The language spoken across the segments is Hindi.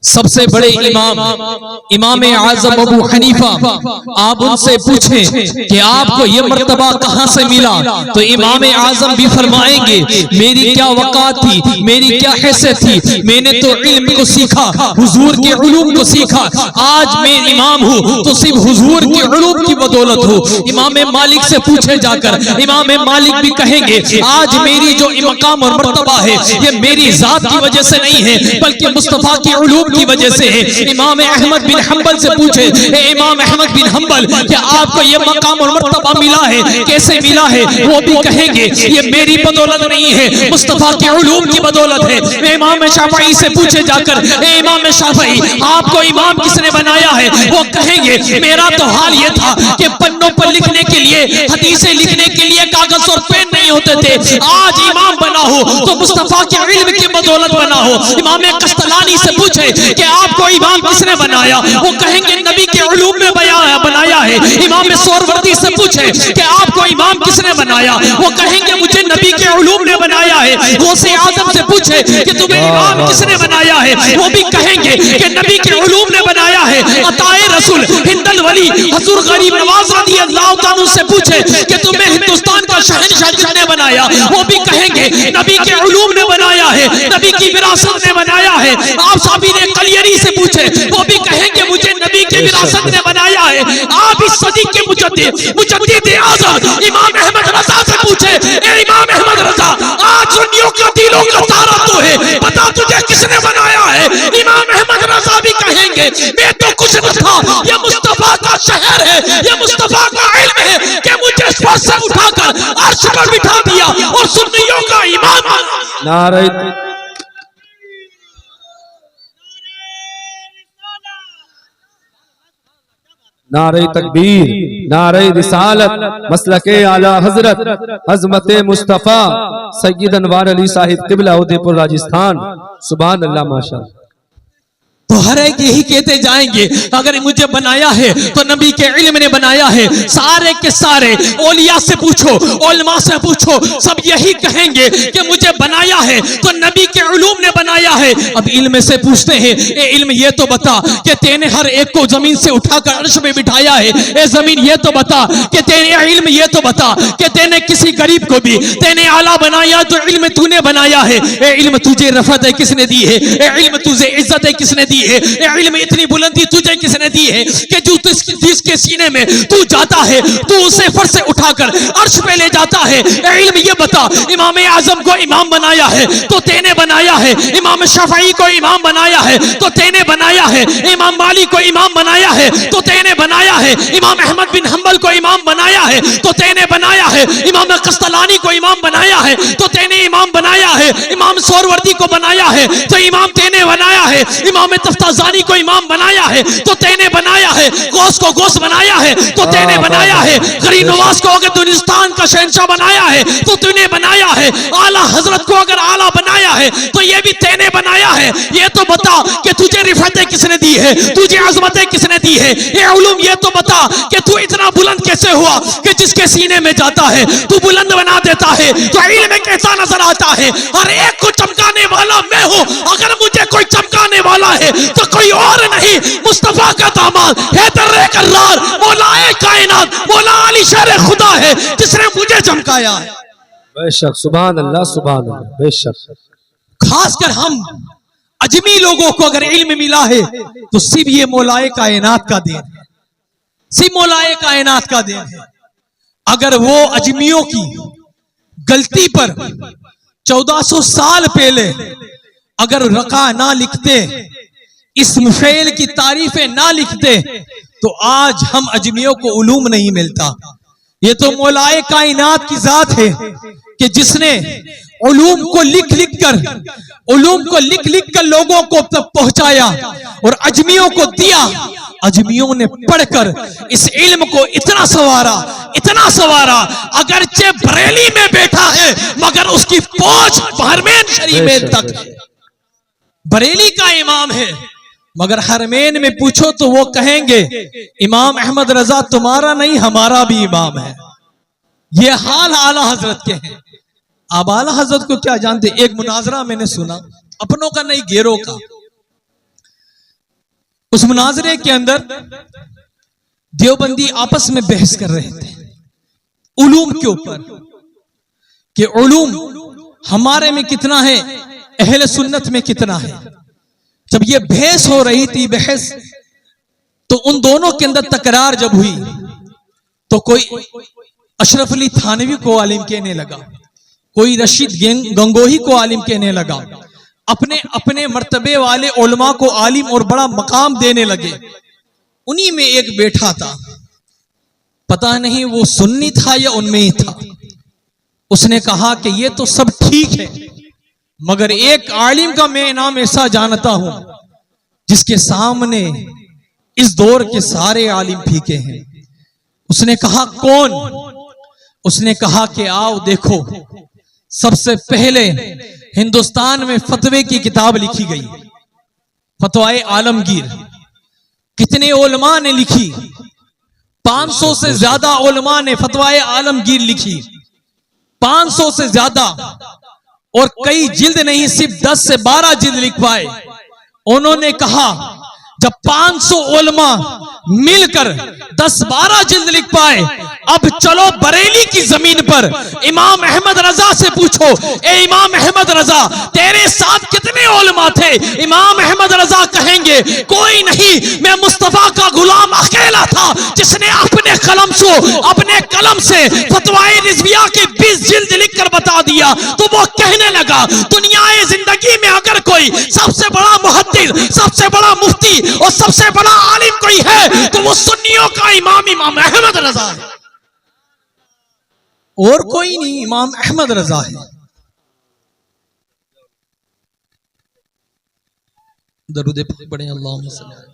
सबसे बड़े इमाम आज़म अबू हनीफा, आप उनसे पूछें कि आपको ये मर्तबा कहाँ से मिला, तो इमाम आज़म भी फरमाएंगे मेरी क्या वक़ात थी, मेरी क्या हैसियत थी, मैंने तो इल्म को सीखा, हुजूर के उलूम को सीखा, आज मैं इमाम हूँ तो सिर्फ हुजूर के उलूम की बदौलत हूँ। इमाम मालिक से पूछे जाकर, इमाम मालिक भी कहेंगे आज मेरी जो मकाम और मर्तबा है ये मेरी जात की वजह से नहीं है बल्कि मुस्तफा के उलूम की वजह से है। इमाम अहमद बिन हंबल से पूछे, इमाम अहमद बिन हंबल क्या आपको ये मकाम और मर्तबा मिला है, कैसे मिला है, वो भी कहेंगे ये मेरी बदौलत नहीं है मुस्तफा के उलूम की बदौलत है। इमाम शाफई से पूछे जाकर, इमाम शाफई आपको इमाम किसने बनाया है, वो कहेंगे मेरा तो हाल ये था कि पन्नों पर लिखने के लिए, हदीसें लिखने के लिए कागज और पेन नहीं होते थे, आज इमाम बना हो तो मुस्तफा के इल्म की बदौलत बना हो। इमाम कस्तलानी से पूछे कि आपको इमाम किसने बनाया, वो कहेंगे नबी के उलूम में बनाया है। इमाम सोरवर्दी से पूछे कि आपको इमाम किसने बनाया, वो कहेंगे मुझे नबी के उलूम ने बनाया है। गौसे आजम से पूछे कि तुम्हें इमाम किसने बनाया है, वो भी कहेंगे कि नबी के उलूम ने बनाया है। अताए रसूल हिंदल वली हजूर गरीब नवाज रज़ी अल्लाह ताला से पूछे कि तुम्हें हिंदुस्तान का शहंशाह किसने बनाया, वो भी कहेंगे नबी के उलूम ने बनाया है, नबी की विरासत ने बनाया है। आप साबिर कलियरी से पूछे, वो भी कहेंगे मुझे नबी की विरासत ने बनाया है। आप इस सदी के मुजद्दिद आज़म इमाम अहमद रज़ा से पूछे, ए इमाम अहमद रज़ा आज सुन्नियों का दिलों का तारा तो है, बता तुझे किसने बनाया है। इमाम अहमद रज़ा भी कहेंगे मैं तो कुछ न था, ये मुस्तफा का शहर है, ये मुस्तफा का इल्म है कि मुझे स्पर्श से उठाकर अर्श पर बिठा दिया और सुन्नियों का इमाम। नारे नारे तकबीर, नारे रिसालत, मसलके आला हजरत अज़मत मुस्तफ़ा सैयद अनवार अली साहिब क़िबला उदयपुर राजस्थान। सुभान अल्लाह माशाअल्लाह। तो हर एक यही कहते जाएंगे अगर मुझे बनाया है तो नबी के इल्म ने बनाया है। सारे के सारे औलिया से पूछो, उलमा से पूछो, सब यही कहेंगे कि मुझे बनाया है तो नबी के उलूम ने बनाया है। अब इल्म से पूछते हैं ए इल्म ये तो बता कि तेने हर एक को जमीन से उठाकर अर्श में बिठाया है। ए जमीन ये तो बता कि तेने इल्म ये तो बता कि तेने किसी गरीब को भी तेने आला बनाया तो इल्म तूने बनाया है। ए इल्म तुझे रफत है किसने दी है, ए इल्म तुझे इज्जत है किसने दी है, इल्म इतनी बुलंदी तुझे किसने दी है कि जो जिसके सीने में तू जाता है तू उसे फर्श से उठाकर अर्श पे ले जाता है। इल्म ये बता इमाम आजम को इमाम बनाया है तो तेने बनाया है, इमाम शाफई को इमाम बनाया है तो तेने बनाया है, इमाम मालिक को इमाम बनाया है तो तेने बनाया है, इमाम अहमद बिन हंबल को इमाम बनाया है तो तेने बनाया है, इमाम कस्तलानी को इमाम बनाया है तो तेने इमाम बनाया है, इमाम सोरवर्दी को बनाया है तो इमाम तेने बनाया है, इमाम तफ्ताज़ानी को इमाम बनाया है तो तेने बनाया है, गौस को गौस बनाया है तो तेने बनाया है, गरीब नवाज को अगर हिंदुस्तान का शहंशाह बनाया है तो तूने बनाया है, आला हजरत को अगर आला बनाया है तो ये भी तेने बनाया है। ये तो बता कि तुझे रिफतें किसने दी है, तुझे अजमतें किसने दी है, ये उलूम ये तो बता कि तू इतना बुलंद कैसे हुआ कि जिसके सीने में जाता है तू बुलंद बना देता है। तो इल्म कैसा नजर आता है, हर एक को चमकाने वाला मैं हूं, अगर मुझे कोई चमकाने वाला है तो कोई और नहीं मुस्तफा का दामाद हैदर कर्रार मौलाए कायनात मौला अली शेर खुदा है जिसने मुझे चमकाया है। बेशक सुभान अल्लाह, सुभान अल्लाह। बेशक खासकर हम अजमी लोगों को अगर इल्म मिला है तो सिर्फ ये मौलाए कायनात का देन है, सिर्फ मौलाए कायनात का देन है। अगर वो अजमियों की गलती पर 1400 साल पहले अगर रका ना लिखते, इस फेल की तारीफें ना लिखते तो आज हम अजमियों को उलूम नहीं मिलता। ये तो मौलाए कायनात की जात है कि जिसने उलूम को लिख लिख कर लोगों को तक पहुंचाया और अजमियों को दिया। अजमियों ने पढ़कर इस इल्म को इतना सवारा, अगरचे बरेली में बैठा है मगर उसकी पहुंच हरमैन शरीफ में तक है। बरेली का इमाम है मगर हरमैन में पूछो तो वो कहेंगे इमाम अहमद रजा तुम्हारा नहीं हमारा भी इमाम है। ये हाल आला हजरत के हैं। आप आला हजरत को क्या जानते? एक मुनाजरा मैंने सुना, अपनों का नहीं गैरों का। उस मुनाजरे के अंदर देवबंदी आपस में बहस कर रहे थे उलूम के ऊपर कि उलूम हमारे में कितना है, अहले सुन्नत में कितना है। जब ये बहस हो रही थी बहस, तो उन दोनों के अंदर तकरार जब हुई तो कोई अशरफ अली थानवी को आलिम कहने लगा, कोई रशीद गंगोही को आलिम कहने लगा, अपने अपने मर्तबे वाले उलमा को आलिम और बड़ा मकाम देने लगे। उन्हीं में एक बैठा था, पता नहीं वो सुन्नी था या उनमें ही था। उसने कहा कि ये तो सब ठीक है, मगर एक आलिम का मैं नाम ऐसा जानता हूं जिसके सामने इस दौर के सारे आलिम फीके हैं। उसने कहा कौन? उसने कहा कि आओ देखो, सबसे पहले हिंदुस्तान में फतवे की किताब लिखी गई, फतवाए आलमगीर। कितने उलमा ने लिखी? 500 से ज्यादा उलमा ने फतवाए आलमगीर लिखी, 500 से ज्यादा। और कई जिल्द नहीं, सिर्फ 10 से 12 जिल्द लिख पाए। उन्होंने कहा जब 500 उलमा मिलकर 10-12 जिल्द लिख पाए, अब चलो बरेली की जमीन पर इमाम अहमद रजा से पूछो, ए इमाम अहमद रजा तेरे साथ कितने उलमा थे? इमाम अहमद रजा कहेंगे कोई नहीं, मैं मुस्तफा का गुलाम अकेला था जिसने अपने कलम से फतवाए रिजविया के 20 जिल्द लिखकर बता दिया। तो वो कहने लगा दुनियाए जिंदगी में अगर कोई सबसे बड़ा मुहद्दिस, सबसे बड़ा मुफ्ती और सबसे बड़ा आलिम कोई है तो वो सुन्नियों का इमाम अहमद रजा है, और कोई नहीं, इमाम अहमद रजा है। दरूद पढ़े अल्लाहुम्मा सल्ली अलैहि।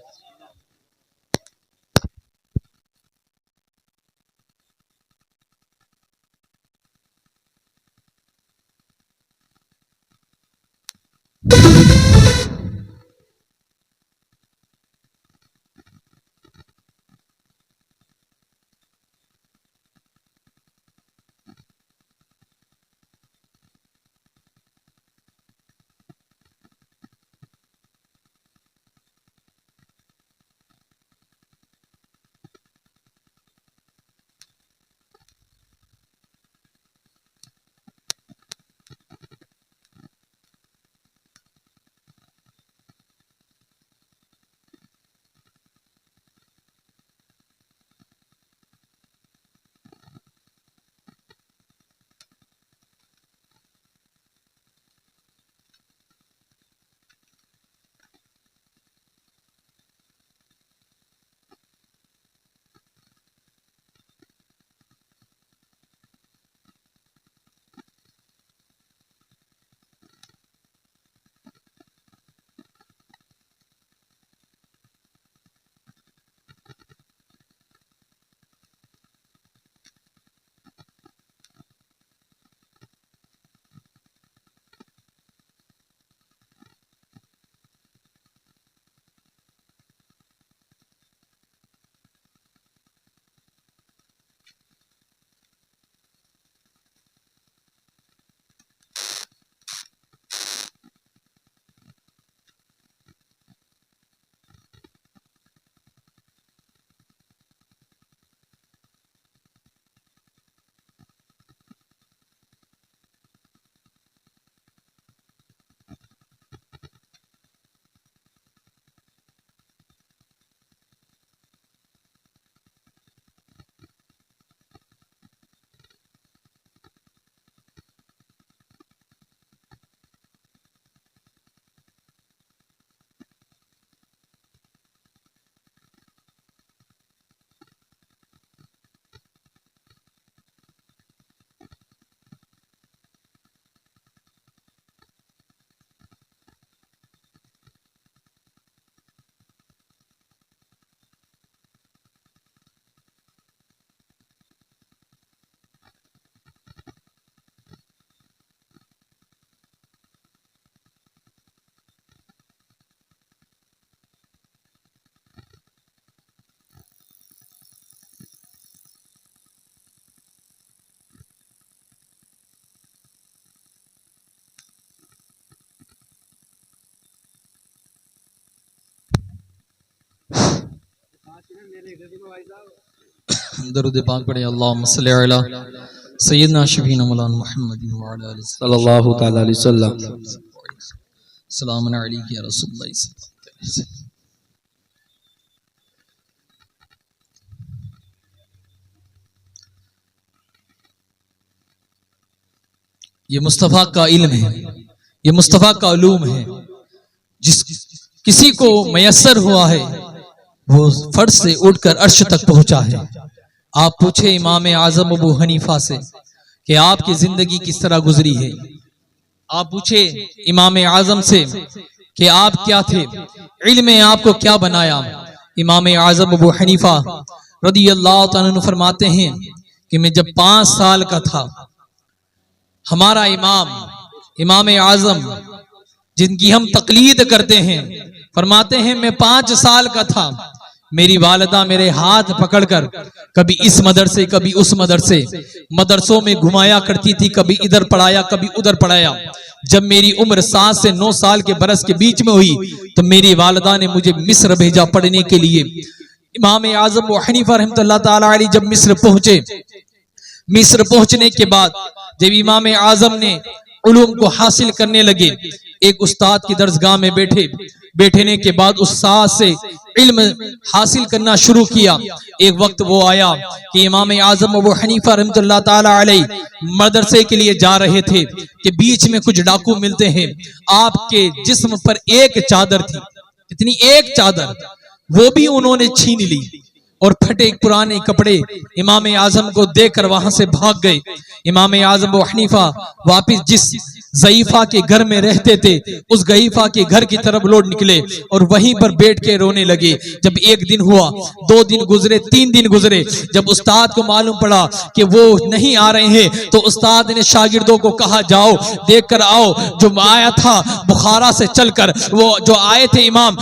दरूद पाक पढ़े। अल्लाहुम्मा सल्ली अला सय्यदना शफीना मौलाना मुहम्मद व अला आलिहि सल्लल्लाहु तआला अलैहि वसल्लम। सलाम अलैका या रसूलल्लाह सल्लल्लाहु अलैहि वसल्लम। ये मुस्तफ़ा का इल्म है, ये मुस्तफ़ा का उलूम है। जिस किसी को मयस्सर हुआ है वो फर्श से उठकर अर्श तक पहुंचा है। आप पूछे इमाम आजम अबू हनीफा से कि आपकी जिंदगी किस तरह गुजरी है। आप पूछे इमाम आजम से कि आप क्या थे, इल्म में आपको क्या बनाया। इमाम आजम अबू हनीफा रदी अल्लाह तआला अन्हु फरमाते हैं कि मैं जब 5 साल का था, हमारा इमाम आजम जिनकी हम तकलीद करते हैं, फरमाते हैं मैं 5 साल का था, मेरी वालिदा मेरे हाथ पकड़कर कभी इस मदरसे कभी उस मदरसों में घुमाया करती थी, कभी इधर पढ़ाया कभी उधर पढ़ाया। जब मेरी उम्र 7 से 9 साल के बरस के बीच में हुई तो मेरी वालिदा ने मुझे मिस्र भेजा पढ़ने के लिए। इमाम आजम व हनीफा रहमतुल्लाह ताला अलैहि जब मिस्र पहुंचे, मिस्र पहुंचने के बाद जब इमाम आजम ने उलूम को हासिल करने लगे, एक उस्ताद की दरसगाह में बैठने के बाद उस्ताद से इल्म हासिल करना शुरू किया। एक वक्त वो आया कि इमाम आजम अबू हनीफा रहमतुल्लाह ताला अलैहि मदरसे के लिए जा रहे थे कि बीच में कुछ डाकू मिलते हैं। आपके जिस्म पर एक चादर थी, इतनी एक चादर, वो भी उन्होंने छीन ली और फटे पुराने कपड़े इमाम आजम को देकर वहां से भाग गए। इमाम आजम अबू हनीफा वापिस जिस ज़ईफा के घर में रहते थे उस ज़ईफा के घर की तरफ लौट निकले और वहीं पर बैठ के रोने लगे। जब 1 दिन हुआ, 2 दिन गुजरे, 3 दिन गुजरे, जब उस्ताद को मालूम पड़ा कि वो नहीं आ रहे हैं तो उस्ताद ने शागिर्दों को कहा जाओ देख कर आओ, जो आया था बुखारा से चलकर, वो जो आए थे इमाम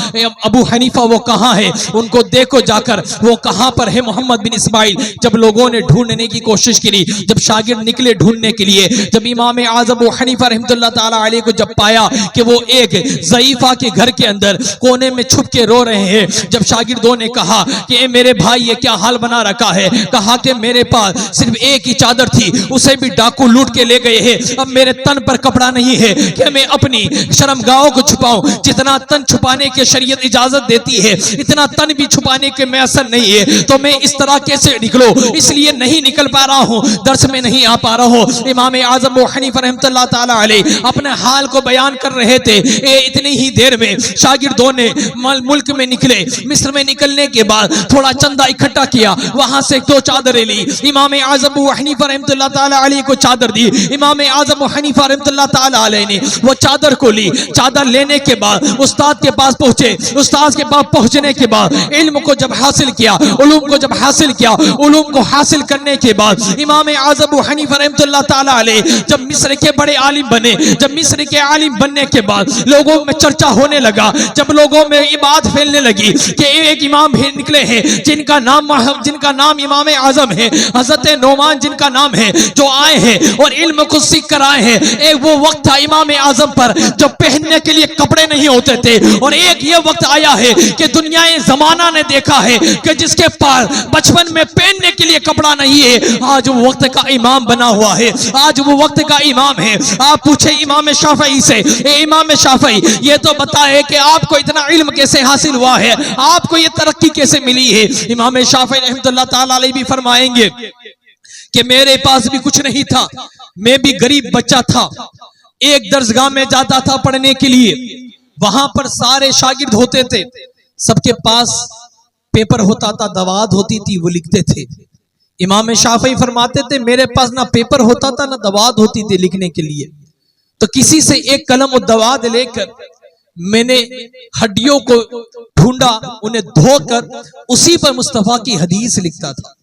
अबू हनीफा वो कहाँ है, उनको देखो जाकर, वो कहाँ पर है मोहम्मद बिन इस्माइल। जब लोगों ने ढूंढने की कोशिश की, जब शागिर्द निकले ढूंढने के लिए, जब इमाम आजम अबू हनीफा रहमतुल्लाह ताला अलैहि को जब पाया कि वो एक ज़ईफा के घर के अंदर कोने में छुप के रो रहे हैं, जब शागिर्दों ने कहा कि ए मेरे भाई ये क्या हाल बना रखा है, कहा कि मेरे पास सिर्फ एक ही चादर थी, उसे भी डाकू लूट के ले गए हैं, अब मेरे तन पर कपड़ा नहीं है कि मैं अपनी शर्मगाहों को छुपाऊं। जितना तन छुपाने की शरीयत इजाजत देती है इतना तन भी छुपाने के मैसर नहीं है, तो मैं इस तरह कैसे निकलो, इसलिए नहीं निकल पा रहा हूं, दर्स में नहीं आ पा रहा हूं। इमाम आजम अबू हनीफा रहमतुल्लाह ताला अलैहि अपने हाल को बयान कर रहे थे। इतनी ही देर में शागिर्दों ने मुल्क में निकले। मिस्र में निकलने के बाद थोड़ा चंदा इकट्ठा किया, वहां से 2 चादरें ली, इमाम आजम अबू हनीफा रहमतुल्लाह ताला अलैहि को चादर दी। इमाम आजम अबू हनीफा रहमतुल्लाह ताला अलैहि ने वो चादर को ली। चादर लेने के बाद उस्ताद के पास पहुंचे। उस्ताद के पास पहुंचने के बाद इल्म को जब हासिल किया, उलूम को जब हासिल किया, उलूम को हासिल करने के बाद इमाम आजम अबू हनीफा रहमतुल्लाह ताला अलैहि जब मिस्र के बड़े आलिम बने, जब मिस्र के आलिम बनने के बाद लोगों में चर्चा होने लगा, जब लोगों में ये बात फैलने लगी कि एक इमाम भी निकले हैं जिनका नाम इमाम आजम है, हजरत नोमान जिनका नाम है, जो आए हैं और इल्म को सीख कर आए हैं। एक वो वक्त था इमाम आजम पर जब पहनने के लिए कपड़े नहीं होते थे, और एक ये वक्त आया है कि दुनिया जमाना ने देखा है कि जिसके पास बचपन में पहनने के लिए कपड़ा नहीं है, आज वो वक्त का इमाम बना हुआ है, आज वो वक्त का इमाम है। आप पूछे इमाम शाफई से, इमाम शाफई ये तो बताए कि आपको इतना इल्म कैसे हासिल हुआ है, आपको ये तरक्की कैसे मिली है। इमाम शाफई रहमतुल्लाह ताला अलैहि भी फरमाएंगे कि मेरे पास भी कुछ नहीं था, मैं भी गरीब बच्चा था, एक दरसगाह में जाता था पढ़ने के लिए, वहां पर सारे शागिर्द होते थे, सबके पास पेपर होता था, दवात होती थी, वो लिखते थे। इमाम शाफई फरमाते थे मेरे पास ना पेपर होता था ना दवात होती थी लिखने के लिए, तो किसी से एक कलम और दवात लेकर मैंने हड्डियों को ढूंढा, उन्हें धोकर उसी पर मुस्तफा की हदीस लिखता था।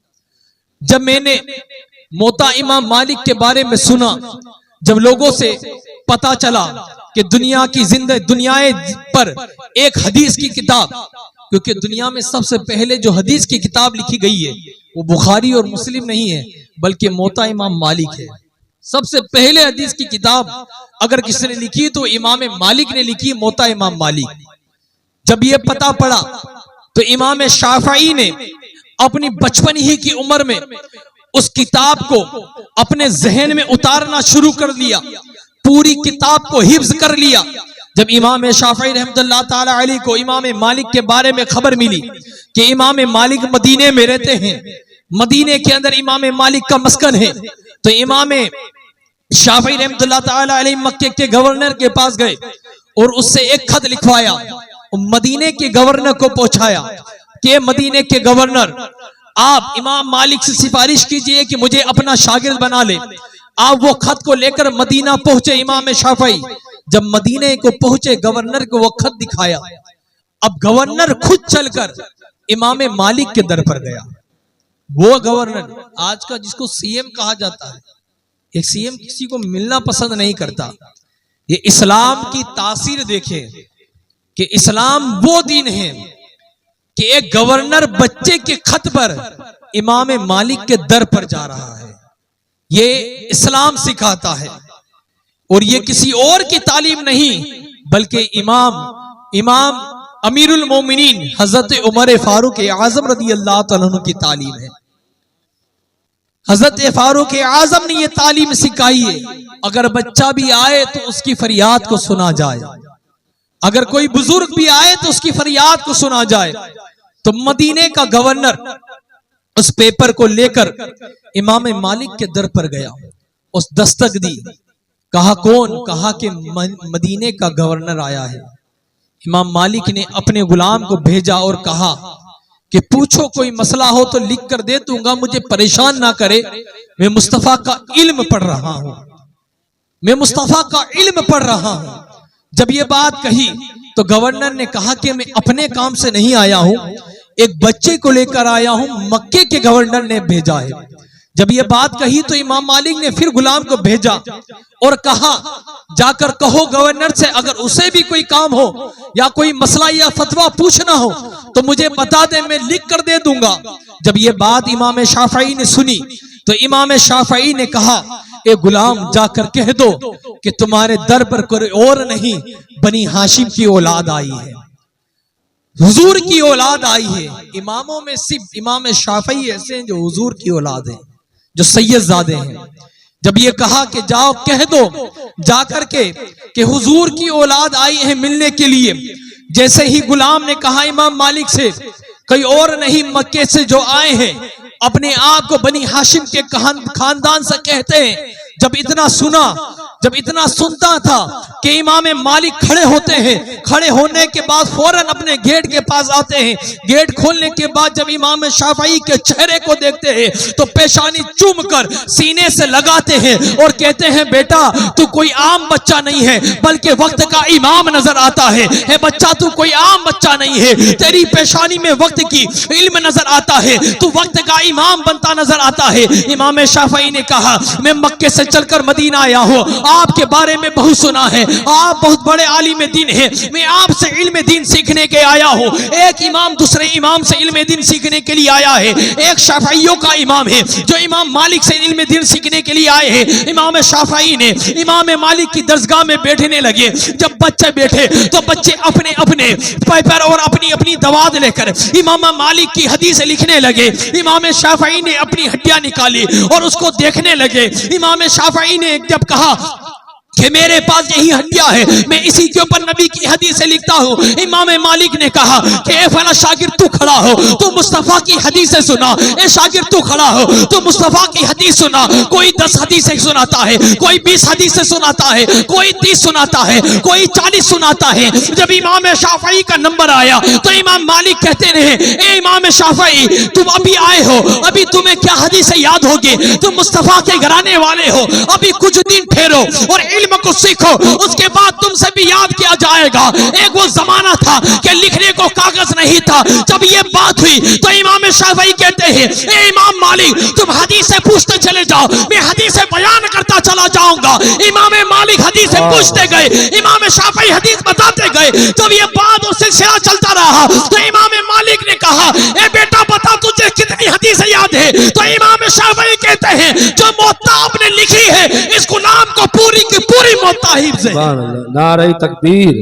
जब मैंने मोता इमाम मालिक के बारे में सुना, जब लोगों से पता चला कि दुनिया पर एक हदीस की किताब, क्योंकि दुनिया में सबसे पहले जो हदीस की किताब लिखी गई है वो बुखारी और मुस्लिम नहीं है बल्कि मोता इमाम मालिक है। सबसे पहले हदीस की किताब अगर किसी ने लिखी तो इमाम मालिक ने लिखी, मोता इमाम मालिक। जब ये पता पड़ा तो इमाम शाफई ने अपनी बचपन ही की उम्र में उस किताब को अपने जहन में उतारना शुरू कर दिया, पूरी किताब को हिफ्ज कर लिया। जब इमाम शाफई रहमतुल्लाह ताला अलैह को इमाम मालिक के बारे में खबर मिली कि इमाम मालिक मदीने में रहते हैं, मदीने के अंदर इमाम मालिक का मस्कन है, तो इमाम शाफई रहमतुल्लाह ताला अलैह मक्के के गवर्नर के पास गए और उससे एक खत लिखवाया, मदीने के गवर्नर को पहुंचाया कि मदीने के गवर्नर, आप इमाम मालिक से सिफारिश कीजिए कि मुझे अपना शागिर्द बना ले। आप वो खत को लेकर मदीना पहुंचे इमाम शाफई। जब मदीने को पहुंचे, गवर्नर को वो खत दिखाया। अब गवर्नर खुद चलकर इमाम मालिक के दर पर गया। वो गवर्नर आज का जिसको सीएम कहा जाता है, एक सीएम किसी को मिलना पसंद नहीं करता। ये इस्लाम की तासीर देखे कि इस्लाम वो दीन है कि एक गवर्नर बच्चे के खत पर इमाम मालिक के दर पर जा रहा है। ये इस्लाम सिखाता है और ये किसी और की तालीम नहीं बल्कि इमाम अमीरुल मोमिनीन हजरत उमर फारूक आजम रदी अल्लाह तआला अन्हु की तालीम है। हजरत फारूक आजम ने ये तालीम सिखाई है, अगर बच्चा भी आए तो उसकी फरियाद को सुना जाए, अगर कोई बुजुर्ग भी आए तो उसकी फरियाद को सुना जाए। तो मदीने का गवर्नर उस पेपर को लेकर इमाम मालिक के दर पर गया, उस दस्तक दी, कहा कौन? कहा कि मदीने का गवर्नर आया है। इमाम मालिक ने अपने गुलाम को भेजा और कहा कि पूछो, कोई मसला हो तो लिख कर दे दूंगा, मुझे परेशान ना करे, मैं मुस्तफा का इल्म पढ़ रहा हूं, मैं मुस्तफा का इल्म पढ़ रहा हूं। जब ये बात कही तो गवर्नर ने कहा कि मैं अपने काम से नहीं आया हूं, एक बच्चे को लेकर आया हूं, मक्के के गवर्नर ने भेजा है। जब ये बात कही तो इमाम मालिक ने फिर गुलाम को भेजा और कहा, जाकर कहो गवर्नर से, अगर उसे भी कोई काम हो या कोई मसला या फतवा पूछना हो तो मुझे बता दे, मैं लिख कर दे दूंगा। जब ये बात इमाम शाफई ने सुनी तो इमाम शाफई ने कहा, ए गुलाम जाकर कह दो कि तुम्हारे दर पर कोई और नहीं, बनी हाशिम की औलाद आई है, हुजूर की औलाद आई है। इमामों में सिर्फ इमाम शाफई ऐसे हैं जो हुजूर की औलाद हैं, जो सैयदजादे हैं। जब ये कहा कि जाओ कह दो जाकर के कि हुजूर की औलाद आई है मिलने के लिए, जैसे ही गुलाम ने कहा इमाम मालिक से, कोई और नहीं मक्के से जो आए हैं, अपने आप को बनी हाशिम के खानदान से कहते हैं। जब इतना सुनता था कि इमाम मालिक खड़े होते हैं, खड़े होने के बाद फौरन अपने गेट के पास आते हैं। गेट खोलने के बाद जब इमाम शाफई के चेहरे को देखते हैं तो पेशानी चूमकर सीने से लगाते हैं और कहते हैं, बेटा तू कोई आम बच्चा नहीं है बल्कि वक्त का इमाम नजर आता है। हे बच्चा, तू कोई आम बच्चा नहीं है, तेरी पेशानी में वक्त की इल्म नजर आता है, तू वक्त का इमाम बनता नजर आता है। इमाम शाफई ने कहा, मैं मक्के से चलकर मदीना आया हूं, आपके बारे में बहुत सुना है, आप बहुत बड़े आलिम दीन हैं, मैं आपसे इल्म दीन सीखने के आया हूं। एक इमाम दूसरे इमाम से इल्म दीन सीखने के लिए आया है। एक शाफइयों का इमाम है जो इमाम मालिक से इल्म दीन सीखने के लिए आए हैं। इमाम शाफई ने इमाम मालिक की दरगाह में बैठने लगे। जब बच्चे बैठे तो बच्चे अपने अपने पेपर और अपनी अपनी दवात लेकर इमाम मालिक की हदीस लिखने लगे। इमाम शाफई ने अपनी हड्डियां निकाली और उसको देखने लगे। इमाम शाफई ने जब कहा कि मेरे पास यही हड्डियां है, मैं इसी के ऊपर नबी की हदीस से लिखता हूं, इमाम मालिक ने कहा कि ए फला शागिर तू खड़ा हो, तू मुस्तफा की हदीस से सुना। ए शागिर तू खड़ा हो, तू मुस्तफा की हदीस सुना। कोई 10 हदीस से सुनाता है, कोई 20 हदीस से सुनाता है, कोई 30 सुनाता है, कोई 40 सुनाता है। जब इमाम शाफई का नंबर आया तो इमाम मालिक कहते रहे, ए इमाम शाफई तुम अभी आए हो, अभी तुम्हें क्या हदीस याद होगी, तुम मुस्तफा के घराने वाले हो, अभी कुछ दिन ठहरो और इल्म को सीखो, उसके बाद तुमसे भी याद किया जाएगा। एक वो जमाना था कि लिखने को कागज नहीं था। जब ये बात हुई तो इमाम शाफई कहते हैं, ए इमाम मालिक तुम हदीस से पूछते चले जाओ, मैं हदीस से बयान करता चला जाऊंगा। इमाम मालिक हदीस से पूछते गए, इमाम शाफई हदीस बताते गए। जब ये बात और सिलसिला चलता रहा तो इमाम मालिक ने कहा, ए बेटा बता तुझे कितनी हदीस याद है? तो इमाम शाफई कहते हैं, जो मुअत्ता आपने लिखी है इस गुलाम को पूरी की पूरी मुअत्ता हिफ्ज़ है। नारे तकबीर,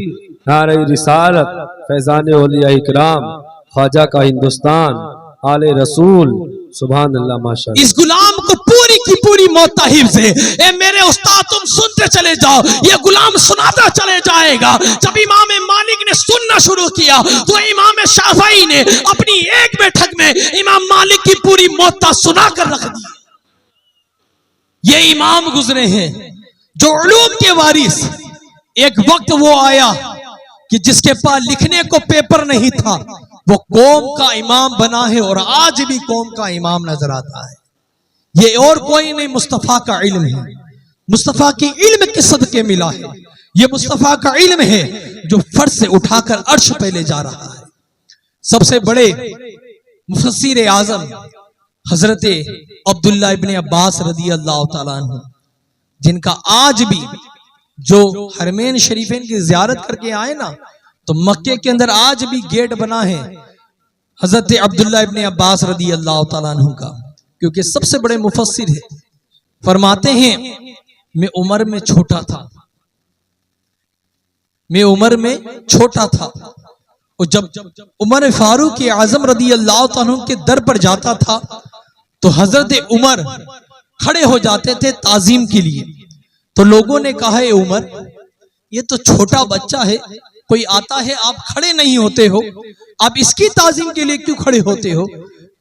नारे रिसालत, फैजान औलिया इकराम, ख्वाजा का हिंदुस्तान, आले रसूल, सुभान अल्लाह, माशाअल्लाह। इस गुलाम को पूरी की पूरी मौत हिफ्ज़ है। ए मेरे उस्ताद, तुम सुनते चले जाओ, ये गुलाम सुनाता चले जाएगा। जब इमाम मालिक ने सुनना शुरू किया तो इमाम शाफई ने अपनी एक बैठक में इमाम मालिक की पूरी मौत सुना कर रख दी। ये इमाम गुजरे हैं जो उलूम के वारिस। एक वक्त वो आया कि जिसके पास लिखने को पेपर नहीं था, वो कौम का इमाम बना है और आज भी कौम का इमाम नजर आता है। ये और कोई नहीं, मुस्तफा का इल्म है। मुस्तफा की इल्म के सदके मिला है। ये मुस्तफा का इल्म है जो फर्श से उठाकर अर्श पे ले जा रहा है। सबसे बड़े मुफस्सिर आजम हजरत अब्दुल्ला इब्ने अब्बास रदी अल्लाह तआला अन्हु, जिनका आज भी जो हरमैन शरीफैन की ज़ियारत करके आए ना, तो मक्के के अंदर आज भी गेट बना है हजरत अब्दुल्ला इब्ने अब्बास रदी अल्लाह तआला अन्हु का, क्योंकि सबसे बड़े मुफस्सिर है। फरमाते हैं मैं उम्र में छोटा था, और जब उमर फारूक आजम रदी अल्लाह तआला अन्हु के दर पर जाता था तो हजरत उमर खड़े हो जाते थे ताजीम के लिए। तो लोगों ने कहा है उमर, ये तो छोटा बच्चा है, कोई आता है आप खड़े नहीं होते हो, आप इसकी ताजीम के लिए क्यों खड़े होते हो?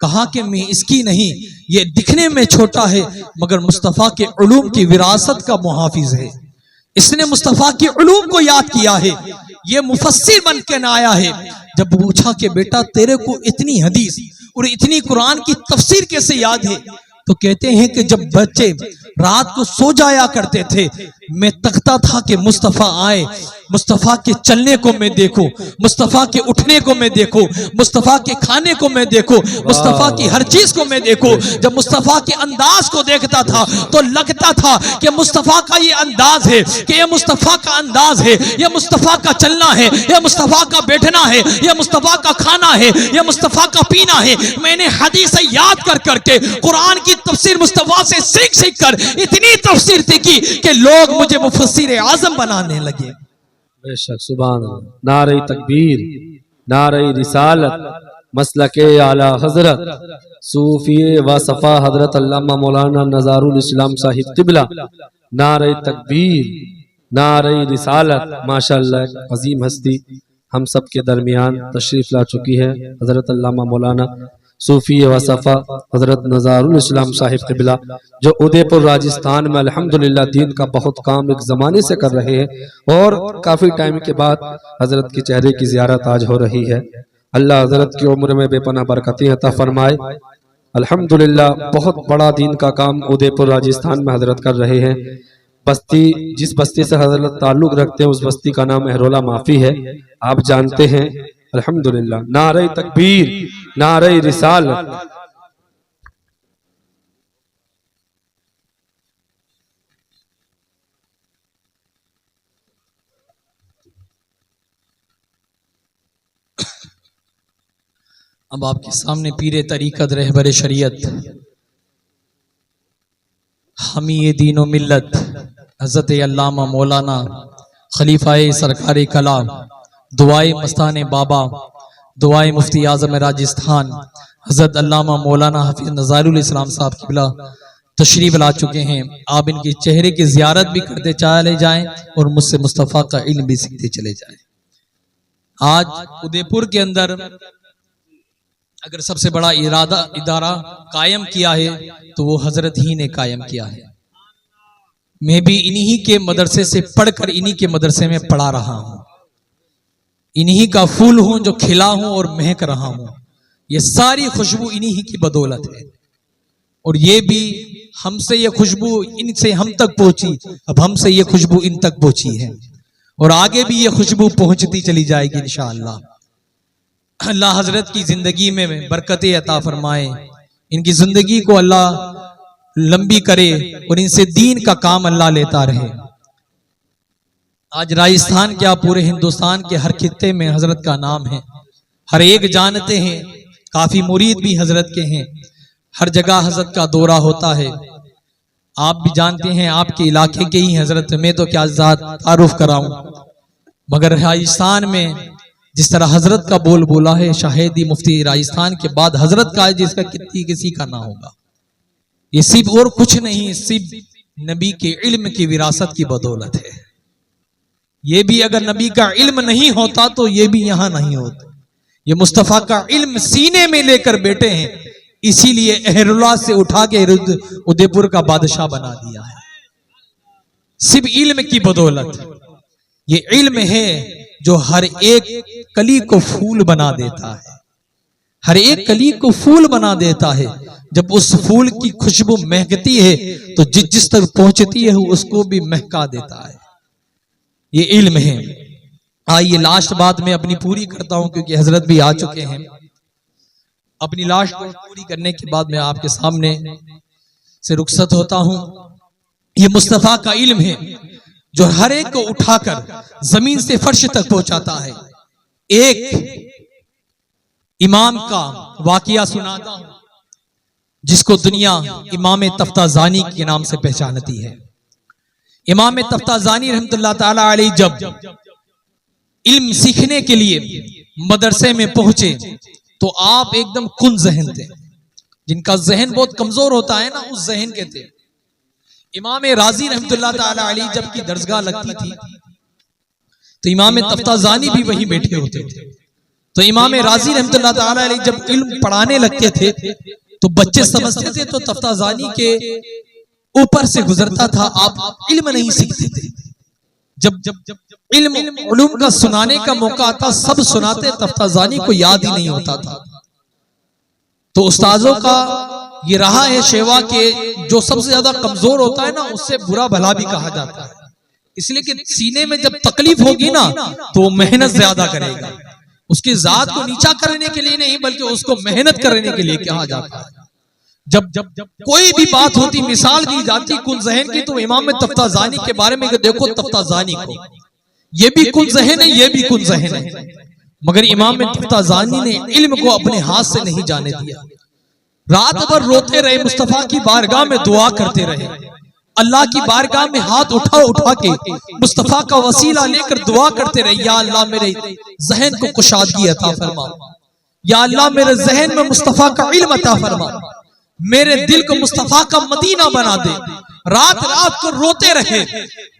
कहा कि मैं इसकी नहीं, ये दिखने में छोटा है मगर मुस्तफा के उलूम की विरासत का मुहाफिज है। इसने मुस्तफा के उलूम को याद किया है। ये मुफस्सिर बन के ना आया है। जब पूछा कि बेटा तेरे को इतनी हदीस और इतनी कुरान की तफसीर कैसे याद है, तो कहते हैं कि जब बच्चे रात को सो जाया करते थे, मैं तकता था कि मुस्तफा आए, मुस्तफा के चलने को मैं देखूं, मुस्तफा के उठने को मैं देखूं, मुस्तफा के खाने को मैं देखूं, मुस्तफा की हर चीज को मैं देखूं। जब मुस्तफा के अंदाज को देखता था तो लगता था कि मुस्तफा का ये अंदाज है, कि ये मुस्तफा का अंदाज है, ये मुस्तफा का चलना है, ये मुस्तफा का बैठना है, ये मुस्तफा का खाना है, ये मुस्तफा का पीना है। मैंने हदीस याद कर करके कुरान की तफसीर मुस्तफा से सीख सीख कर इतनी तफसीर थी कि लोग मुझे मुफस्सिर आजम बनाने लगे। बेशक, सुभान अल्लाह। नारे तकबीर, नारे रिसालत, मसलके आला हजरत, सूफिये व सफा हजरत अल्लामा मौलाना नज़ारुल इस्लाम साहिब क़िबला। नारे तकबीर, नारे रिसालत। माशाअल्लाह, अजीम हस्ती हम सब के दरमियान तशरीफ ला चुकी है हजरत अल्लामा मौलाना सूफी व सफ़ा हजरत नज़ारुल इस्लाम साहिब क़िबला, जो उदयपुर राजस्थान में अल्हम्दुलिल्लाह दीन का बहुत काम एक ज़माने से कर रहे हैं और काफ़ी टाइम के बाद हजरत के चेहरे की ज़ियारत आज हो रही है। अल्लाह हजरत की उम्र में बेपनाह बरकतें अता फरमाए। अल्हम्दुलिल्लाह बहुत बड़ा दीन का काम उदयपुर राजस्थान में हजरत कर रहे हैं। बस्ती, जिस बस्ती से हजरत ताल्लुक़ रखते हैं उस बस्ती का नाम महरोला माफी है, आप जानते हैं। अल्हम्दुलिल्लाह। नारे तकबीर, नारे रिसालत। अब आपके सामने पीरे तरीक़त रहबरे शरीयत हमी दीनो मिल्लत हज़रत अल्लामा मौलाना खलीफाए सरकारी कलाम दुआए मस्ताने बाबा दुआए मुफ्ती आज़म राजस्थान हज़रत अल्लामा मौलाना हफीज़ नज़ारुल इस्लाम साहब क़िबला तशरीफ ला चुके हैं। आप इनके चेहरे की ज़ियारत भी करते चले जाएं और मुझसे मुस्तफ़ा का इल्म भी सीखते चले जाएं। आज उदयपुर के अंदर अगर सबसे बड़ा इदारा कायम किया है तो वो हजरत ही ने कायम किया है। मैं भी इन्हीं के मदरसे से पढ़कर इन्हीं के मदरसे में पढ़ा रहा हूँ, इन्हीं का फूल हूं जो खिला हूं और महक रहा हूं। ये सारी खुशबू इन्हीं की बदौलत है और ये भी हमसे ये खुशबू इनसे हम तक पहुंची, अब हमसे ये खुशबू इन तक पहुंची है और आगे भी ये खुशबू पहुंचती चली जाएगी इंशाअल्लाह। अल्लाह हजरत की जिंदगी में बरकतें अता फरमाए, इनकी जिंदगी को अल्लाह लंबी करे और इनसे दीन का काम अल्लाह लेता रहे। आज राजस्थान क्या पूरे हिंदुस्तान के हर खित्ते में हजरत का नाम है, हर एक जानते हैं, काफी मुरीद भी हजरत के हैं, हर जगह हजरत का दौरा होता है। आप भी जानते हैं, आपके इलाके के ही हजरत, मैं तो क्या तारुफ कराऊं, मगर राजस्थान में जिस तरह हजरत का बोल बोला है, शाहिदी मुफ्ती राजस्थान के बाद हजरत का है, जिसका किसी का ना होगा। ये सिर्फ और कुछ नहीं, सिर्फ नबी के इल्म की विरासत की बदौलत है। ये भी अगर नबी का इल्म नहीं होता तो ये भी यहां नहीं होता। ये मुस्तफा का इल्म सीने में लेकर बैठे हैं, इसीलिए अहरुल्लाह से उठा के उदयपुर का बादशाह बना दिया है, सिर्फ इल्म की बदौलत। ये इल्म है जो हर एक कली को फूल बना देता है, हर एक कली को फूल बना देता है। जब उस फूल की खुशबू महकती है तो जिस तक पहुंचती है उसको भी महका देता है। ये इल्म है। आइए लास्ट बात मैं अपनी पूरी करता हूं, क्योंकि हजरत भी आ चुके हैं। अपनी लास्ट बात पूरी करने के बाद मैं आपके सामने से रुखसत होता हूं। ये मुस्तफा का इल्म है जो हर एक को उठाकर जमीन से फर्श तक पहुंचाता है। एक इमाम का वाकया सुनाता हूं जिसको दुनिया इमाम तफ्ताजानी के नाम से पहचानती है। इमाम तफ्ताजानी रहमतुल्लाह ताला अलैह जब इल्म सीखने के लिए मदरसे में पहुंचे तो आप एकदम कुन जहन थे। जिनका जहन बहुत कमजोर होता है ना, उस जहन के थे। इमाम राजी रहमतुल्लाह ताला अलैह जब की दरसगाह लगती थी तो इमाम तफ्ताजानी भी वहीं बैठे होते थे। तो इमाम राजी रहमतुल्लाह ताला अलैह जब इल्म पढ़ाने लगते थे तो बच्चे समझते थे तो तफ्ताजानी के ऊपर से गुजरता था, आप इल्म नहीं सीखते थे। जब इल्म उलूम का सुनाने का मौका आता सब सुनाते, तफ्ताजानी को याद ही नहीं होता था। तो उस्ताजों का ये रहा है शेवा के जो सबसे ज्यादा कमजोर होता है ना, उससे बुरा भला भी कहा जाता है। इसलिए कि सीने में जब तकलीफ होगी ना तो मेहनत ज्यादा करेगा। उसकी जात को नीचा करने के लिए नहीं, बल्कि उसको मेहनत करने के लिए कहा जाता है। जब कोई भी बात होती, मिसाल दी जाती कुल जहन की, तो इमाम तफ्ताजानी के बारे में देखो, तफ्ताजानी को ये भी कुल जहन है, ये भी कुल जहन है, मगर इमाम तफ्ताजानी ने इल्म को अपने हाथ से नहीं जाने दिया। रात भर रोते रहे, मुस्तफा की बारगाह में दुआ करते रहे, अल्लाह की बारगाह में हाथ उठा के मुस्तफा का वसीला लेकर दुआ करते रहे, या अल्लाह मेरे जहन को कुशादगी अता फरमा, या अल्लाह मेरे जहन में मुस्तफा का इल्म अता फरमा, मेरे दिल को मुस्तफा का मदीना बना दे। रात रात को रोते रहे।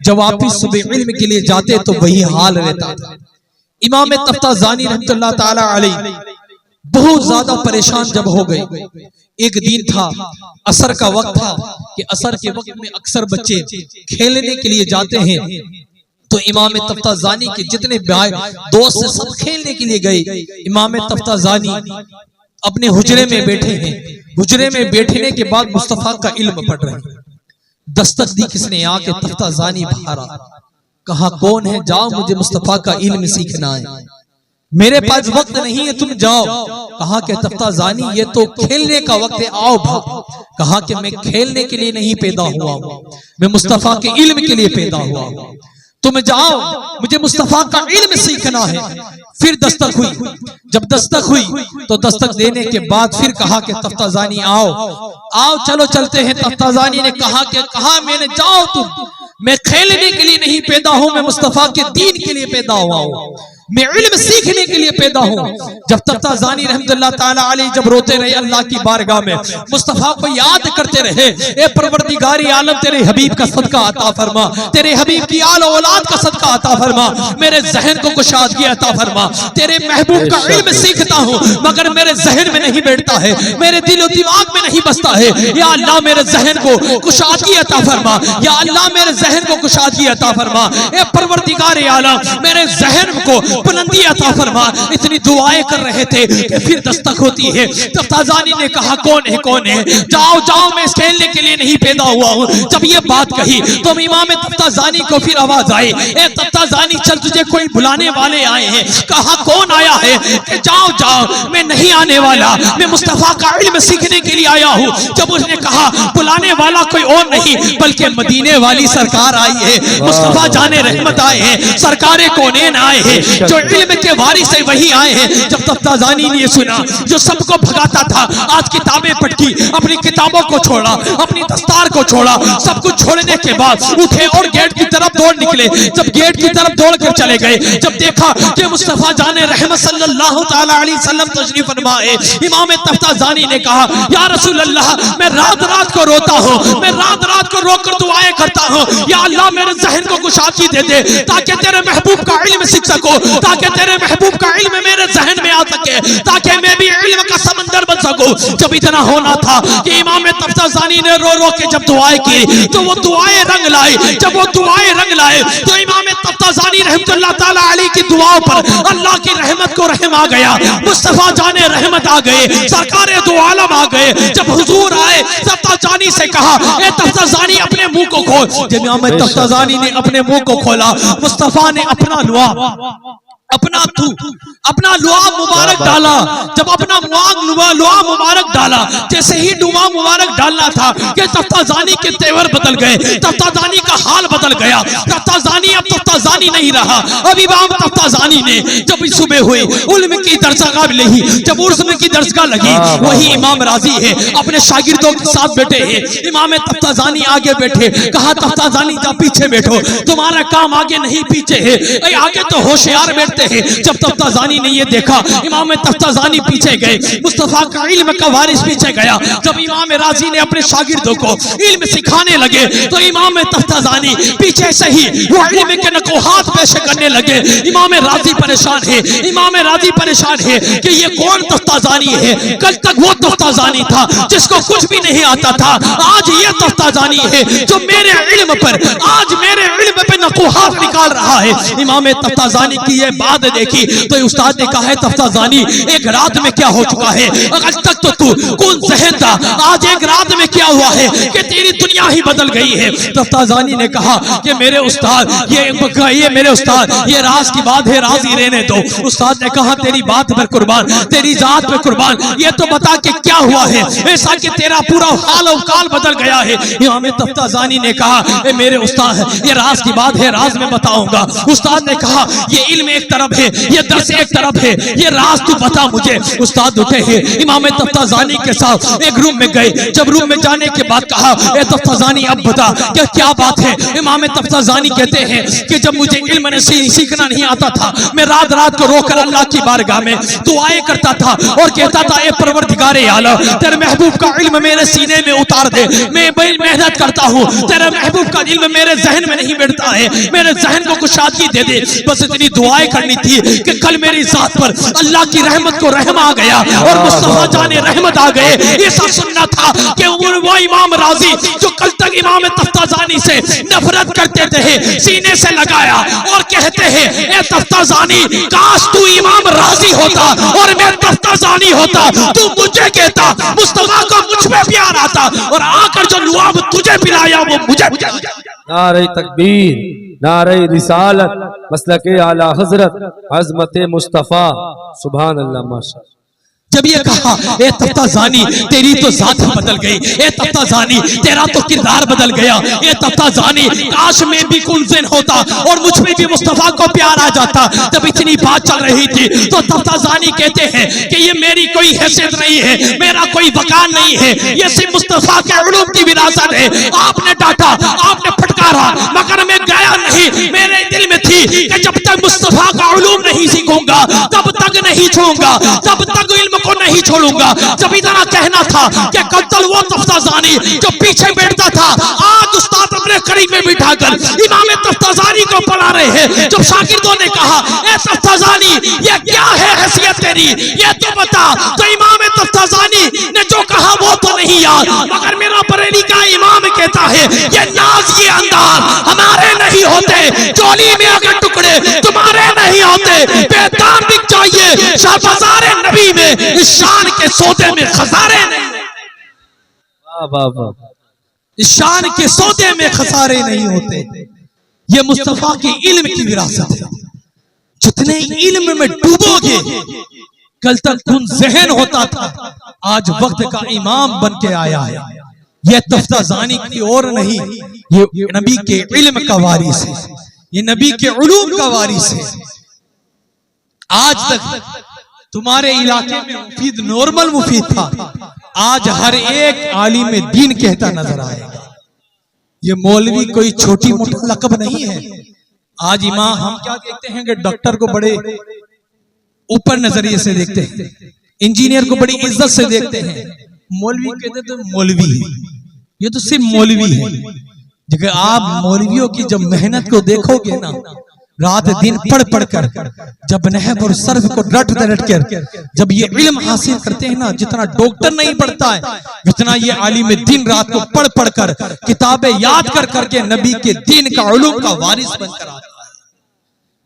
जब वापिस सुबह इल्म के लिए जाते तो वही हाल रहता था। इमाम तफ्ताजानी रहमतुल्लाह ताला अलैह बहुत ज्यादा परेशान जब हो गए। एक दिन था, असर का वक्त था कि असर के वक्त में अक्सर बच्चे खेलने के लिए जाते हैं। तो इमाम तफ्ताजानी के जितने भाई दोस्त से सब खेलने के लिए गए। इमाम तफ्ताजानी अपने हुजरे में बैठे हैं। हुजरे में बैठने के बाद मुस्तफा का इल्म पढ़ रहे हैं। दस्तक दी किसने, आके तफ्ताजानी बाहर आ, कहा कौन है, जाओ मुझे मुस्तफा का इल्म सीखना है, मेरे पास वक्त नहीं है, तुम जाओ। कहा कि तफ्ताजानी ये तो खेलने का वक्त है, आओ भाग। कहा कि मैं खेलने के लिए नहीं पैदा हुआ हूं, मैं मुस्तफा के इल्म के लिए पैदा हुआ हूं, तुम जाओ, मुझे मुस्तफा का इल्म सीखना है। फिर दस्तक हुई। जब दस्तक हुई तो दस्तक देने के बाद फिर कहा कि तफ्ताजानी आओ, आओ चलो चलते हैं। तफ्ताजानी ने कहा मैंने, जाओ तुम, मैं खेलने के लिए नहीं पैदा हूं, मैं मुस्तफा के दीन के लिए पैदा हुआ हूं, मैं इल्म सीखने के लिए पैदा हूं। जब तफ्ताजानी रहमतुल्लाह ताला अलैह जब रोते रहे अल्लाह की बारगाह में, मुस्तफा को याद करते रहे, ए परवरदिगार आलम तेरे हबीब का सदका अता फरमा, तेरे हबीब की आल औलाद का सदका अता फरमा, मेरे जहन को कुशादगी अता फरमा। तेरे महबूब का इल्म सीखता हूं मगर मेरे जहन में नहीं बैठता है, मेरे दिल और दिमाग में नहीं बसता है। या अल्लाह मेरे जहन को कुशादगी अता फरमा, या अल्लाह मेरे जहन को कुशादगी अता फरमा। ए परवरदिगार आलम मेरे जहन को बुलंदी अता फरमा। इतनी दुआएं कर रहे थे कि फिर दस्तक होती है। तफ्ताजानी ने कहा कौन है, कौन है, जाओ जाओ, मैं खेलने के लिए नहीं पैदा हुआ हूं। जब ये बात कही तो इमाम तफ्ताजानी को फिर आवाज आई, ए तफ्ताजानी चल, तुझे कोई बुलाने वाले आए हैं। कहा कौन आया है, कि जाओ जाओ, मैं नहीं आने वाला, मैं मुस्तफा का इल्म सीखने के लिए आया हूं। जब उसने कहा बुलाने वाला कोई और नहीं बल्कि मदीने वाली सरकार आई है, मुस्तफा जाने रहमत आए हैं, सरकारे कौनेन आए हैं। जो इल्म के वारिस है वही आए हैं। जब तफ्ताजानी ने ये सुना जो सबको भगाता था, आज किताबें पढ़ी, अपनी किताबों को छोड़ा, अपनी दस्तार को छोड़ा, सब कुछ छोड़ने के बाद उठे और गेट की तरफ दौड़ निकले। जब गेट की तरफ दौड़ कर चले गए, जब देखा कि मुस्तफा जाने रहमत सल्लल्लाहु तआला अलैहि वसल्लम तशरीफ फरमा है, इमाम तफ्ताजानी ने कहा या रसूल अल्लाह, मैं रात रात को रोता हूँ, मैं रात रात को रोकर दुआएं करता हूँ, या अल्लाह मेरे जहन को कुशादगी दे दे ताकि तेरे महबूब का इल्म सीख सकूं, ताकि तेरे महबूब का इल्म मेरे जहन में आ सके, ताकि मैं भी इल्म का समंदर बन सकूं। जब इतना होना था कि इमाम तफ्ताजानी ने रो रो के जब दुआएं की तो वो दुआएं रंग लाई। जब वो दुआएं रंग लाए तो इमाम तफ्ताजानी रहमतुल्लाह तआला अलैहि की दुआओं पर अल्लाह की रहमत को रहम आ गया, मुस्तफा जाने रहमत आ गए, सरकार दो आलम आ गए। जब हुजूर आए तफ्ताजानी से कहा ए तफ्ताजानी अपने मुंह को खोल। जब इमाम तफ्ताजानी ने अपने मुंह को खोला, मुस्तफा ने अपना लुआब मुबारक डाला। जब अपना लुआब मुबारक डाला, जैसे ही लुआब मुबारक डालना था कि तफ्ताजानी के तेवर बदल गए, तफ्ताजानी का हाल बदल गया। तफ्ताजानी अब तफ्ताजानी नहीं रहा। अब इमाम तफ्ताजानी ने जब सुबह हुई उल्म की दरसगाह लगी, जब उर्ज़ की दरसगाह लगी, वही इमाम राजी है अपने शागिर्दों के साथ बैठे हैं। इमाम तफ्ताजानी आगे बैठे, कहा तफ्ताजानी जा पीछे बैठो, तुम्हारा काम आगे नहीं पीछे है, आगे तो होशियार बैठते हैं। जब तफ्ताजानी ने ये देखा, इमाम तफ्ताजानी पीछे गए, मुस्तफा का इल्म का वारिस पीछे गया। जब इमाम राजी ने अपने शागिर्दों को इल्म सिखाने लगे तो इमाम तफ्ताजानी पीछे से ही वो इल्म के नकोहात पेश करने लगे। इमाम राजी परेशान है, इमाम राजी परेशान है कि ये कौन तफ्ताजानी है। कल तक वो तफ्ताजानी था जिसको कुछ भी नहीं आता था, आज ये तफ्ताजानी है जो मेरे इल्म पर, आज मेरे इल्म पे नकोहात निकाल रहा है। इमाम तफ्ताजानी की ये बात देखी तो उस्ताद ने कहा है तफ्ताजानी एक रात में क्या हो चुका है, आज तक तो तू कौन जहन था, आज एक रात में क्या हुआ है कि तेरी दुनिया ही बदल गई है। तफ्ताजानी ने कहा कि मेरे उस्ताद ये मेरे उस्ताद ये राज की बात है, राज ही रहने दो। उस्ताद ने कहा तेरी बात पर कुर्बान, तेरी जात पर कुर्बान, ये तो बता कि क्या हुआ है ऐसा कि तेरा पूरा हाल और काल बदल गया है। इमाम तफ्ताजानी ने कहा मेरे उस्ताद ये राज की बात है, राज में बताऊंगा। उस्ताद ने कहा ये इल्म एक तरफ है, ये दर्स एक तरफ है, ये राज तू बता मुझे। उस्ताद उठे हैं, इमाम तफ्ताजानी के साथ एक रूम में गए। जब रूम में जाने के बाद कहा ए तफ्ताजानी अब बता क्या बात है। इमाम तफ्ताजानी कहते हैं कि जब मुझे इल्म ने सीखना नहीं आता था, मैं रात रात को रोकर अल्लाह की बारगाह में दुआएं करता था और कहता था ए परवरदिगारे आलम तेरे महबूब का इल्म मेरे सीने में उतार दे। मैं बड़ी मेहनत करता हूँ, तेरे महबूब का इल्म मेरे जहन में नहीं बैठता है, मेरे जहन को कुशादगी दे दे। बस इतनी दुआएं करनी थी कि कल मेरी जात पर अल्लाह की रहमत को रहम आ गया और मुस्तफा जाने रहमत आ गए। ऐसा सुनना था कि वो इमाम राजी जो कल तक इमाम तफ्ताजानी से नफरत करते थे, सीने से लगाया और कहते हैं ए तफ्ताजानी काश तू इमाम राजी होता और मैं तफ्ताजानी होता, तू मुझे कहता मुस्तफा को मुझ में प्यार आता और आकर जो लुआब तुझे पिलाया वो मुझे। नारे तकबीर, नारे रिसालत, मसलके आला हजरत, अज़मत मुस्तफ़ा, सुभान अल्लाह माशाअल्लाह। जब ये कहा ए तफ्ताजानी तेरी तो जात बदल गई, ए तफ्ताजानी तेरा तो किरदार बदल गया, ए तफ्ताजानी काश मैं भी कुंजन होता और मुझ में भी मुस्तफा को प्यार आ जाता। जब इतनी बात चल रही थी तो तफ्ताजानी कहते हैं कि ये मेरी कोई हैसियत नहीं है, मेरा कोई वकार नहीं है, ये सिर्फ मुस्तफा के उलूम की विरासत है। आपने डांटा, आपने फटकारा, मगर मैं गया नहीं। मेरे दिल में थी कि जब तक मुस्तफा का उलूम नहीं सीखूंगा तब तक नहीं छोड़ूंगा, तब तक इल्म को नहीं छोड़ूंगा। जब इतना कहना था कि कल वो तफ्ताजानी जो पीछे बैठता था, आज उस्ताद अपने करीब में बिठाकर इमाम तफ्ताजानी को पढ़ा रहे हैं। जब शागिर्दों ने कहा ए तफ्ताजानी ये क्या है हैसियत तेरी, ये तो बता, तो इमाम तफ्ताजानी ने जो कहा वो तो नहीं याद, मगर मेरा बरेली का इमाम कहता है ये नाज ये अंदाज हमारे नहीं होते, चोली में अगर टुकड़े तुम्हारे नहीं होते, बेदाम बिक चाहिए शाहबाज़ारे नबी में, इस शान के सौदे में खसारे नहीं। इस शान के सौदे में खसारे नहीं होते। ये मुस्तफा की इल्म की विरासत है। जितने इल्म में डूबोगे, कल तक कुन जहन होता था, आज वक्त का इमाम बन के आया है। ये तफ्ताजानी की और नहीं, ये नबी के इल्म का वारिस है, ये नबी के उलूम का वारिस है। आज तक तुम्हारे इलाके में मुफीद नॉर्मल मुफीद था, आज हर एक आलिम दीन कहता नजर आएगा। ये मौलवी कोई छोटी मोटी लकब नहीं है। आज इमाम हम क्या देखते हैं कि डॉक्टर को बड़े ऊपर नजरिए से देखते हैं, इंजीनियर को बड़ी इज्जत से देखते हैं, मौलवी कहते तो मौलवी है, ये तो सिर्फ मौलवी है। जब आप मौलवियों की जब मेहनत को देखोगे ना, रात दिन पढ़ पढ़ कर जब नहब और सर्फ को रट कर जब ये इल्म हासिल करते हैं ना, जितना डॉक्टर नहीं पढ़ता है, जितना ये आलिम दिन रात को पढ़ पढ़ कर किताबें याद कर करके नबी के दीन का उलूम का वारिस बनकर आता है।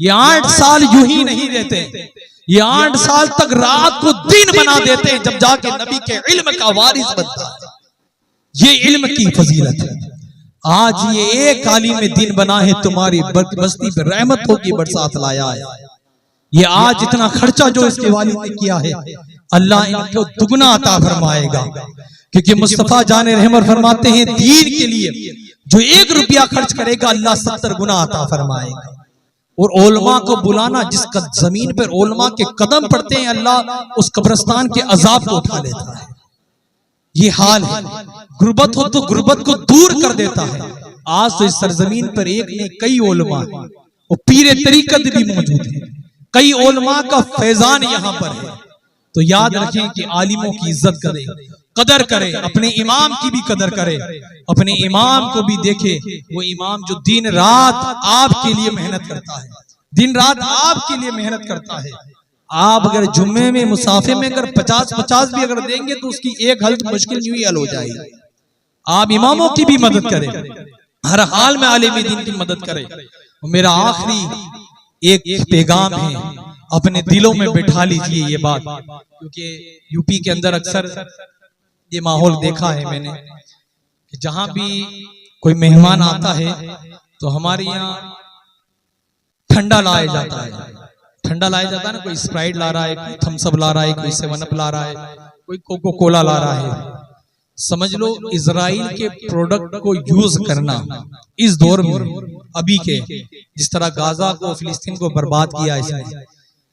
ये 8 साल यूं ही नहीं रहते, ये 8 साल तक रात को दिन बना देते हैं, जब जाके नबी के इल्म का वारिस बनता है। ये इल्म की फजीलत है। आज ये एक आलिम दिन बना है, तुम्हारी बस्ती पे रहमत होगी बरसात लाया है। ये आज इतना खर्चा जो इसके वालिद ने किया है, अल्लाह इनको दुगना अता फरमाएगा, क्योंकि मुस्तफा जाने रहमत फरमाते हैं दीन के लिए जो 1 रुपया खर्च करेगा अल्लाह 70 गुना अता फरमाएगा। और उलमा को बुलाना, जिसका जमीन पर उलमा के कदम पड़ते हैं, अल्लाह उस कब्रिस्तान के अजाब को उठा लेता है। ये हाल है। गुर्बत हो तो गुर्बत को दूर कर देता है। आज तो इस सरजमीन पर एक ने कई उलमा है, वो पीरे तरीकत भी मौजूद है, कई उलमा का फैजान यहाँ पर है। तो याद रखें कि आलिमों की इज्जत करें, कदर करें, अपने इमाम की भी कदर करें, अपने इमाम को भी देखे, वो इमाम जो दिन रात आपके लिए मेहनत करता है, दिन रात आपके लिए मेहनत करता है। आप अगर जुम्मे में मुसाफिर में अगर 50-50 भी अगर देंगे तो उसकी एक हल मुश्किल यूं ही हल हो जाएगी। आप इमामों की भी मदद करें, हर हाल में आलिम दीन की मदद करें। मेरा आखिरी एक पैगाम है, अपने दिलों में बिठा लीजिए ये बात, क्योंकि यूपी के अंदर अक्सर ये माहौल देखा है मैंने कि जहां भी कोई मेहमान आता है तो हमारे यहाँ ठंडा लाया जाता है। ठंडा लाया जाता है ना, कोई स्प्राइट ला रहा है, कोई थम्स अप ला रहा है, कोई 7 अप ला रहा है, कोई कोको कोला ला रहा है। समझ लो इजराइल के प्रोडक्ट को यूज करना इस दौर में, अभी के जिस तरह गाजा को फिलिस्तीन को बर्बाद किया इसने,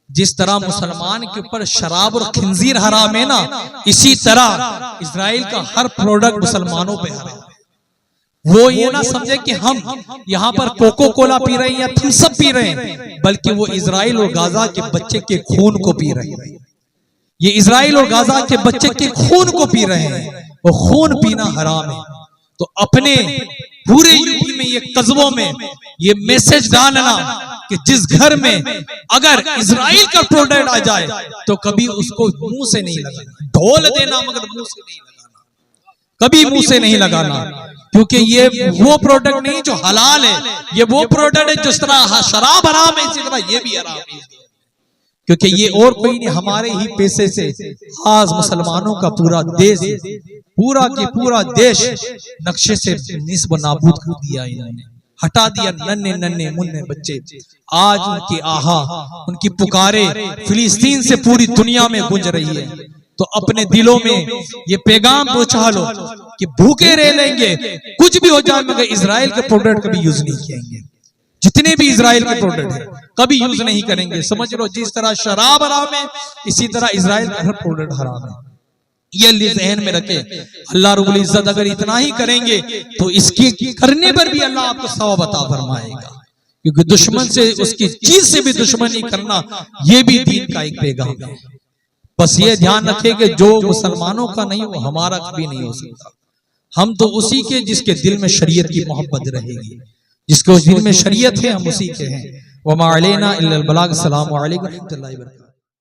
जिस तरह मुसलमान के ऊपर शराब और खिंजीर हराम है ना, इसी तरह इजराइल का हर प्रोडक्ट मुसलमानों पे हराम है। वो ये ना समझे कि हम यहाँ पर कोको कोला पी रहे हैं या थम्स अप पी रहे हैं, बल्कि वो इजराइल और गाजा के बच्चे के खून को पी रहे हैं। ये इजराइल और गाजा के बच्चे के खून को पी रहे हैं, वो खून पीना हराम है। तो अपने पूरे यूपी में, ये कस्बों में ये मैसेज डालना कि जिस घर में अगर इजराइल का प्रोडक्ट आ जाए तो कभी उसको मुंह से नहीं लगाना, ढोल देना मगर मुंह से नहीं लगाना, कभी मुंह से नहीं लगाना, क्योंकि ये वो प्रोडक्ट नहीं जो हलाल है, ये वो प्रोडक्ट है जिस तरह शराब हराम है इसी तरह ये भी हराम है, क्योंकि ये और कोई नहीं, हमारे ही पैसे से आज मुसलमानों का पूरा देश, पूरा के पूरा देश नक्शे से निस्ब नाबूद कर दिया इन्होंने, हटा दिया। नन्हे नन्हे मुन्ने बच्चे आज उनकी आहा, उनकी पुकारे फिलिस्तीन से पूरी दुनिया में गूंज रही है। तो अपने दिलों में ये पैगाम पहुंचा लो कि भूखे रह लेंगे, कुछ भी हो जाए, मगर इजराइल के प्रोडक्ट कभी यूज नहीं किएंगे। जितने भी इजराइल के प्रोडक्ट है कभी यूज नहीं करेंगे। समझ लो जिस तरह शराब हराम है, इसी तरह इजराइल का हर प्रोडक्ट हराम है। ये ज़हन में रखे। अल्लाह रब्बुल इज्जत अगर इतना ही करेंगे तो इसके करने पर भी अल्लाह आपको सवाब अता फरमाएगा, क्योंकि दुश्मन से, उसकी चीज से भी दुश्मनी करना ये भी दीन का एक पैगाम है। बस ये ध्यान रखें कि जो मुसलमानों का नहीं वो हमारा कभी नहीं हो सकता। हम तो उसी के जिसके दिल में शरीयत की मोहब्बत रहेगी, जिसके दिल में शरीयत है हम उसी के हैं। वमा अलैना इल्लल बलाग। अस्सलामु अलैकुम व रहमतुल्लाहि व बरकातहू।